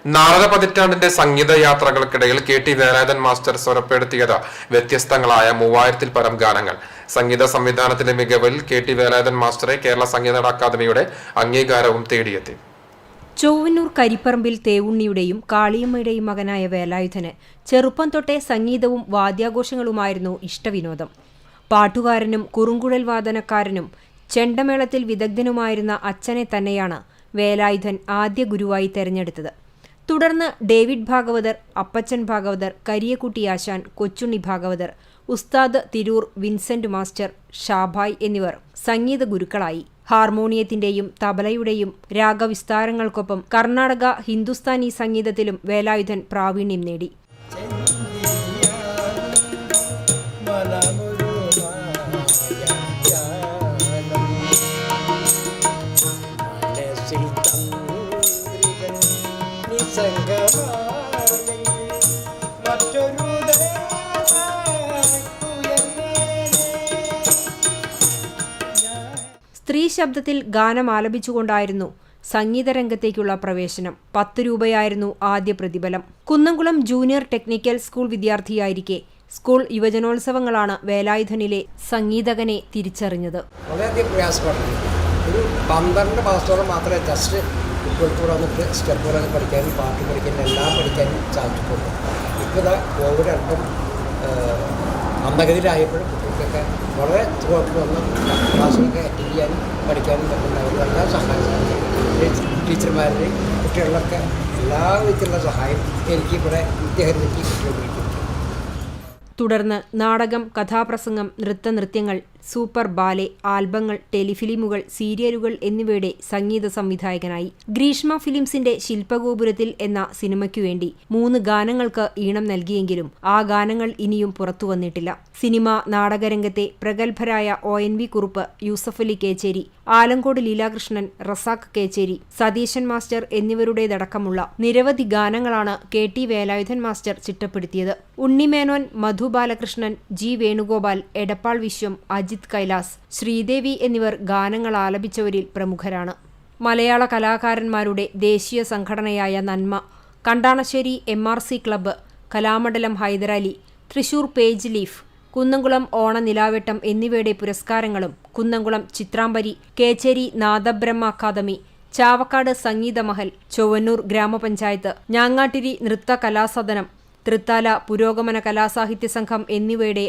നാലര പതിറ്റാണ്ടിന്റെ സംഗീത യാത്രകൾക്കിടയിൽ K T. Velayudhan master സ്വരപ്പെടുത്തിയത് വ്യത്യസ്തങ്ങളായ 3000-ൽ പരം ഗാനങ്ങൾ. സംഗീത സംവിധാനത്തിന്റെ മികവിൽ കെ.ടി. വേലായുധൻ മാസ്റ്ററെ കേരള സംഗീത അക്കാദമിയുടെ അംഗീകാരവും തേടിയെത്തി. ചൊവ്വന്നൂർ കരിപ്പറമ്പിൽ തേവുണ്ണിയുടെയും കാളിയമ്മയുടെയും മകനായ വേലായുധന് ചെറുപ്പം തൊട്ടേ സംഗീതവും വാദ്യാഘോഷങ്ങളുമായിരുന്നു ഇഷ്ടവിനോദം. പാട്ടുകാരനും കുറുങ്കുഴൽ വാദനക്കാരനും ചെണ്ടമേളത്തിൽ വിദഗ്ധനുമായിരുന്ന അച്ഛനെ തന്നെയാണ് വേലായുധൻ ആദ്യ ഗുരുവായി തെരഞ്ഞെടുത്തത്. തുടർന്ന് ഡേവിഡ് ഭാഗവതർ, അപ്പച്ചൻ ഭാഗവതർ, കരിയക്കുട്ടി ആശാൻ, കൊച്ചുണ്ണി ഭാഗവതർ, ഉസ്താദ് തിരൂർ വിൻസെന്റ് മാസ്റ്റർ, ഷാഭായ് എന്നിവർ സംഗീത ഗുരുക്കളായി. ഹാർമോണിയത്തിന്റെയും തബലയുടെയും രാഗവിസ്താരങ്ങൾക്കൊപ്പം കർണാടക, ഹിന്ദുസ്ഥാനി സംഗീതത്തിലും വേലായുധൻ പ്രാവീണ്യം നേടി. സ്ത്രീ ശബ്ദത്തിൽ ഗാനം ആലപിച്ചുകൊണ്ടായിരുന്നു സംഗീതരംഗത്തേക്കുള്ള പ്രവേശനം. 10 രൂപയായിരുന്നു ആദ്യ പ്രതിഫലം. കുന്നംകുളം ജൂനിയർ ടെക്നിക്കൽ സ്കൂൾ വിദ്യാർത്ഥിയായിരിക്കെ സ്കൂൾ യുവജനോത്സവങ്ങളാണ് വേലായുധനിലെ സംഗീതകനെ തിരിച്ചറിഞ്ഞത്. വളരെയധികം പ്രയാസപ്പെട്ടു. ഒരു 12 മാസത്തോളം മാത്രമേ ജസ്റ്റ് കുട്ടികൾക്കൂടെ വന്നിട്ട് സ്റ്റെപ്പുകളൊക്കെ പഠിക്കാനും പാട്ട് പഠിക്കാനും എല്ലാം പഠിക്കാനും സാധിച്ചിട്ടുണ്ട്. ഇപ്പോൾ കോവിഡ് അല്പം മന്ദഗതിയിലായപ്പോഴും കുട്ടികൾക്കൊക്കെ വളരെ സുഖമായിട്ട് വന്ന് ക്ലാസ്സുകളൊക്കെ അറ്റൻഡ് ചെയ്യാനും പഠിക്കാനും പറ്റുന്നവരും എല്ലാം സഹായിച്ചു. ടീച്ചർമാരുടെയും കുട്ടികളിലൊക്കെ എല്ലാ വിധത്തിലുള്ള സഹായം എനിക്ക് ഇവിടെ വിദ്യാഹരിക്ക് കുട്ടികൾ. തുടർന്ന് നാടകം, കഥാപ്രസംഗം, നൃത്തങ്ങൾ, സൂപ്പർ ബാലെ, ആൽബങ്ങൾ, ടെലിഫിലിമുകൾ, സീരിയലുകൾ എന്നിവയുടെ സംഗീത സംവിധായകനായി. ഗ്രീഷ്മ ഫിലിംസിന്റെ ശില്പഗോപുരത്തിൽ എന്ന സിനിമയ്ക്കുവേണ്ടി 3 ഗാനങ്ങൾക്ക് ഈണം നൽകിയെങ്കിലും ആ ഗാനങ്ങൾ ഇനിയും പുറത്തുവന്നിട്ടില്ല. സിനിമ, നാടകരംഗത്തെ പ്രഗത്ഭരായ ONV കുറുപ്പ്, യൂസഫലി കേച്ചേരി, ആലങ്കോട് ലീലാകൃഷ്ണൻ, റസാഖ് കേച്ചേരി, സതീശൻ മാസ്റ്റർ എന്നിവരുടേതടക്കമുള്ള നിരവധി ഗാനങ്ങളാണ് കെ.ടി. വേലായുധൻ മാസ്റ്റർ ചിട്ടപ്പെടുത്തിയത്. ഉണ്ണിമേനോൻ, മധു ബാലകൃഷ്ണൻ, G. വേണുഗോപാൽ, എടപ്പാൾ വിശ്വം, അജിത് കൈലാസ്, ശ്രീദേവി എന്നിവർ ഗാനങ്ങൾ ആലപിച്ചവരിൽ പ്രമുഖരാണ്. മലയാള കലാകാരന്മാരുടെ ദേശീയ സംഘടനയായ Nanma, Kandanassery MRC club, Kalamandalam Hydrali, Thrissur page leaf, Kunnamkulam ഓണ നിലാവെട്ടം എന്നിവയുടെ പുരസ്കാരങ്ങളും കുന്നംകുളം ചിത്രാമ്പരി, കേച്ചേരി നാദബ്രഹ്മ അക്കാദമി, ചാവക്കാട് സംഗീതമഹൽ, ചൊവ്വന്നൂർ ഗ്രാമപഞ്ചായത്ത്, ഞാങ്ങാട്ടിരി നൃത്ത കലാസദനം, തൃത്താല പുരോഗമന കലാസാഹിത്യ സംഘം എന്നിവയുടെ